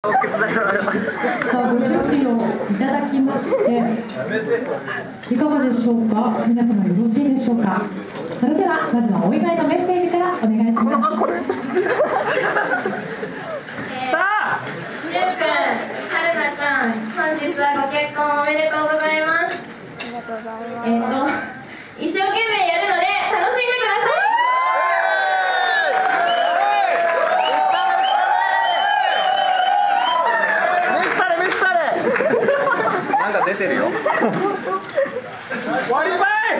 さあ、ご準備をいただきまして、いかがでしょうか。皆様よろしいでしょうか。それではまずはお祝いのメッセージからお願いします。しゅんくん、はるなちゃん、本日はご結婚おめでとうございます。ありがとうございます。一生懸命やるので楽しんでください。なんか出てるよ。ワイパイ。